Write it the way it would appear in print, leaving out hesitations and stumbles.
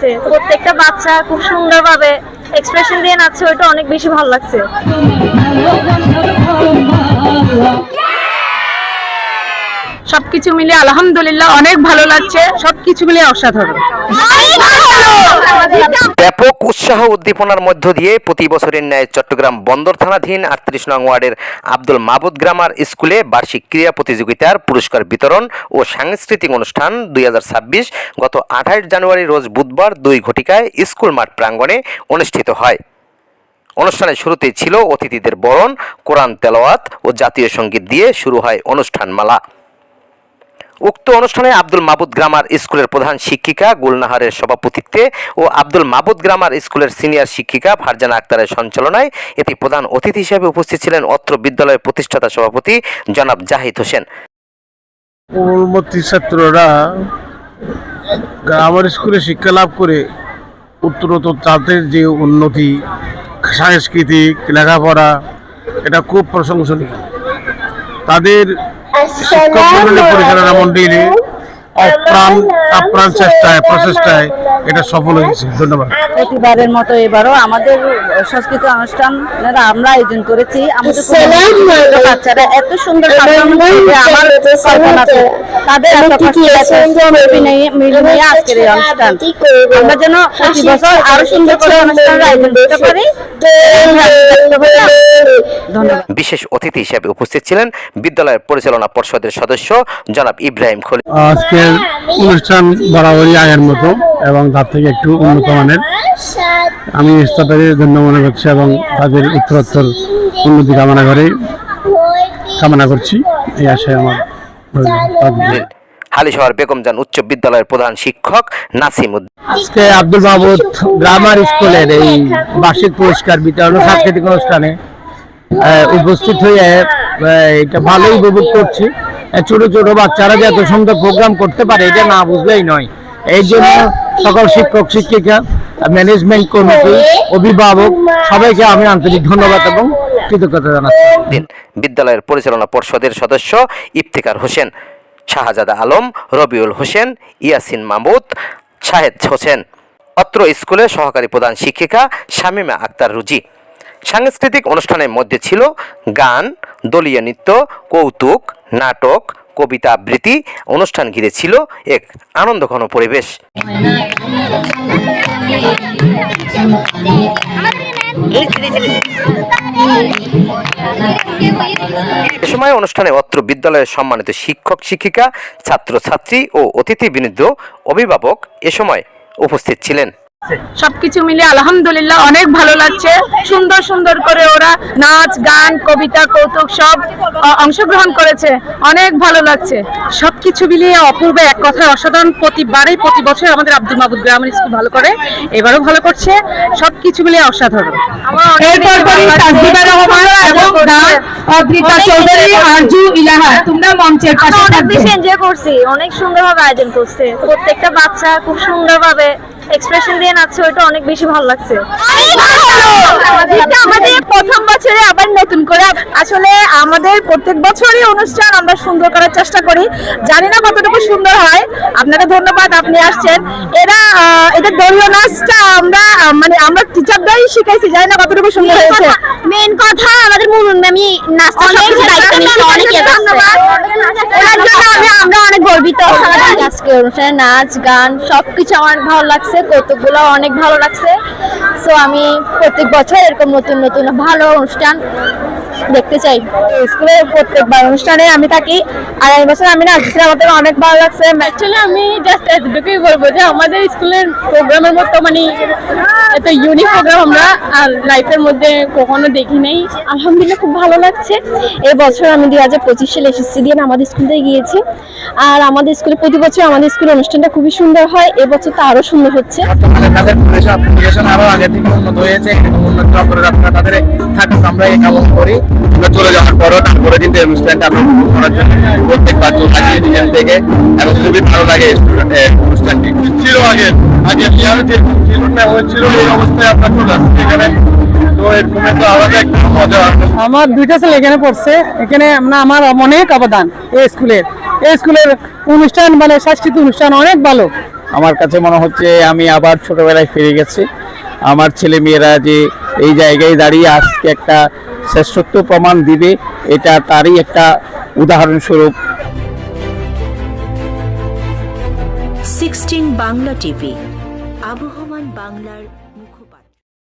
প্রত্যেকটা বাচ্চা খুব সুন্দরভাবে এক্সপ্রেশন দিয়ে নাচছে, ওইটা অনেক বেশি ভালো লাগছে। সবকিছু মিলে আলহামদুলিল্লাহ অনেক ভালো লাগছে, সবকিছু মিলে অসাধারণ। ব্যাপক উৎসাহ উদ্দীপনার মধ্য দিয়ে প্রতি বছরের ন্যায় চট্টগ্রাম বন্দর থানাধীন 38 নং ওয়ার্ডের আব্দুল মাবুদ গ্রামার স্কুলে বার্ষিক ক্রীড়া প্রতিযোগিতার পুরস্কার বিতরণ ও সাংস্কৃতিক অনুষ্ঠান 2026 গত 28 জানুয়ারি রোজ বুধবার 2 ঘটিকায় স্কুল মাঠ প্রাঙ্গণে অনুষ্ঠিত হয়। অনুষ্ঠানের শুরুতেই ছিল অতিথিদের বরণ, কোরআন তেলাওয়াত ও জাতীয় সঙ্গীত দিয়ে শুরু হয় অনুষ্ঠানমালা। উক্ত অনুষ্ঠানে আব্দুল মাবুদ গ্রামার স্কুলের প্রধান শিক্ষিকা গুলনাহারের সভাপতিত্বে ও আব্দুল মাবুদ গ্রামার স্কুলের সিনিয়র শিক্ষিকা ফারজানা আক্তারের সঞ্চালনায় এতে প্রধান অতিথি হিসেবে উপস্থিত ছিলেন অত্র বিদ্যালয়ের প্রতিষ্ঠাতা সভাপতি জনাব জাহিদ হোসেন। পূর্ববর্তী ছাত্ররা গ্রামার স্কুলে শিক্ষা লাভ করে উত্তরোত্তর তাদের যে উন্নতি, সাংস্কৃতিক লেখাপড়া, এটা খুব প্রশংসনীয়। তাদের শিক্ষক মন্ডলী, পরিচালনা মন্ডলী আপ্রাণ প্রচেষ্টায় এটা সফল হয়েছে। ধন্যবাদ। প্রতিবারের মতো এবারও আমাদের সংস্কৃতি অনুষ্ঠান আমরা আয়োজন করেছি। আমাদের বাচ্চারা এত সুন্দর আমার কল্পনাতে তাদের মিলে নিয়ে আজকের এই অনুষ্ঠান আমরা যেন প্রতি বছর আরো সুন্দর করে অনুষ্ঠানের আয়োজন করতে পারি। ধন্যবাদ। বিশেষ অতিথি হিসেবে উপস্থিত ছিলেন বিদ্যালয়ের পরিচালনা পর্ষদের সদস্য জনাব ইব্রাহিম খলিল। আজকের অনুষ্ঠান বরাবরই আগের মতো এবং তার থেকে একটু উন্নত মানের। আমি তাদের ধন্য মনে করছি এবং তাদের উত্তরোত্তর উন্নতি কামনা করছি। এই আশায় আমার হালিশহর বেগমজান উচ্চ বিদ্যালয়ের প্রধান শিক্ষক নাসিম উদ্দিন। আজকে আব্দুল মাবুদ গ্রামার স্কুলের এই বার্ষিক পুরস্কার বিতরণ সাংস্কৃতিক অনুষ্ঠানে উপস্থিত হয়ে এটা ভালোই উপভোগ করছি। ছোট ছোট বাচ্চারা যে এত সুন্দর প্রোগ্রাম করতে পারে এটা না বুঝলেই নয়। এই জন্য সকল শিক্ষক শিক্ষিকা, ম্যানেজমেন্ট কমিটি, অভিভাবক সবাইকে আমি আন্তরিক ধন্যবাদ এবং কৃতজ্ঞতা জানাচ্ছি। বিদ্যালয়ের পরিচালনা পর্ষদের সদস্য ইফতিকার হোসেন, শাহজাদা আলম, রবিউল হোসেন, ইয়াসিন মাহমুদ, শাহেদ হোসেন। অত্র স্কুলের সহকারী প্রধান শিক্ষিকা শামিমা আক্তার রুজি। সাংস্কৃতিক অনুষ্ঠানের মধ্যে ছিল গান, দলীয় নৃত্য, কৌতুক, নাটক, কবিতা আবৃত্তি। অনুষ্ঠান ঘিরে ছিল এক আনন্দঘন পরিবেশ। এ সময় অনুষ্ঠানে অত্র বিদ্যালয়ের সম্মানিত শিক্ষক শিক্ষিকা, ছাত্রছাত্রী ও অতিথিবৃন্দ, অভিভাবক এ সময় উপস্থিত ছিলেন। সবকিছু মিলে আলহামদুলিল্লাহ অনেক ভালো লাগছে। সুন্দর সুন্দর করে ওরা নাচ, গান, কবিতা, কৌতুক সব অংশগ্রহণ করেছে, অনেক ভালো লাগছে। সবকিছু মিলিয়ে অপূর্ব, এক কথায় অসাধারণ। প্রতি বছর আমাদের আব্দুল মাবুদ গ্রামার স্কুল ভালো করে, এবারও ভালো করছে। সবকিছু মিলিয়ে অসাধারণ। অনেক সুন্দরভাবে আয়োজন করছে, প্রত্যেকটা বাচ্চা খুব সুন্দরভাবে এক্সপ্রেশন দিয়ে নাচছে, ওইটা অনেক বেশি ভালো লাগছে। আমাদের প্রথম বছরে আবার নতুন করে, আসলে আমাদের প্রত্যেক বছরই অনুষ্ঠান আমরা সুন্দর করার চেষ্টা করি, জানি না কতটুকু সুন্দর হয়। আপনাকে ধন্যবাদ, আপনি আসছেন। এদের দলীয় নাচটা আমরা টিচাররাই শিখাইছি, জানি না কতটুকু সুন্দর হয়েছে। মেন কথা আমাদের মুনুন ম্যামই নাচটা সবকিছু দায়িত্ব নিয়েছে, অনেক ধন্যবাদ। আমরা অনেক গর্বিত। আজকে অনুষ্ঠানে নাচ, গান সবকিছু আমার ভালো লাগছে, কৌতুকগুলো অনেক ভালো লাগছে। সো আমি প্রত্যেক বছর এরকম নতুন নতুন ভালো অনুষ্ঠান দেখতে চাই। স্কুলের প্রত্যেকবার অনুষ্ঠানে আমি থাকি, আর এই বছর আমি নাচছি, আমাদের অনেক ভালো লাগছে। অ্যাকচুয়ালি আমি জাস্ট এতটুকুই বলবো যে আমাদের স্কুলের প্রোগ্রামের মতো এত ইউনিক প্রোগ্রাম আমরা আর লাইফের মধ্যে কখনো দেখি নাই। আলহামদুলিল্লাহ খুব ভালো লাগছে। এবছর আমি 2025 সালে এসএসসি দিয়ে আমাদের স্কুল থেকে গিয়েছি, আর আমাদের স্কুলে প্রতি বছর আমাদের স্কুলের অনুষ্ঠানটা খুবই সুন্দর হয়, এবছর তো আরো সুন্দর হচ্ছে। আরো আগে থেকে উন্নত হয়েছে, উন্নত তাদের থাকুক আমরা এই কামনা করি। চলে যাওয়ার পরও তারপরে কিন্তু অনুষ্ঠানটা করার জন্য প্রত্যেকবার নিজের থেকে এবং খুবই ভালো লাগে অনুষ্ঠানটি। ছিল আগে ছিল না হয়েছিল এই অবস্থায় আপনার চলে আসছে এখানে। তো এরকম একটা আলাদা একটা মজা। আমার দুইটা ছেলে এখানে পড়ছে, এখানে আমার অনেক অবদান এই স্কুলের অনুষ্ঠান, সাংস্কৃতিক অনুষ্ঠান অনেক ভালো। আমার কাছে মনে হচ্ছে আমি আবার ছোটবেলায় ফিরে গেছি। আমার ছেলে মেয়েরা যে এই জায়গায় দাঁড়িয়ে আজকে একটা শ্রেষ্ঠত্ব প্রমাণ দিবে, এটা তারই একটা উদাহরণস্বরূপ। 16 বাংলা টিভি, আবহমান বাংলার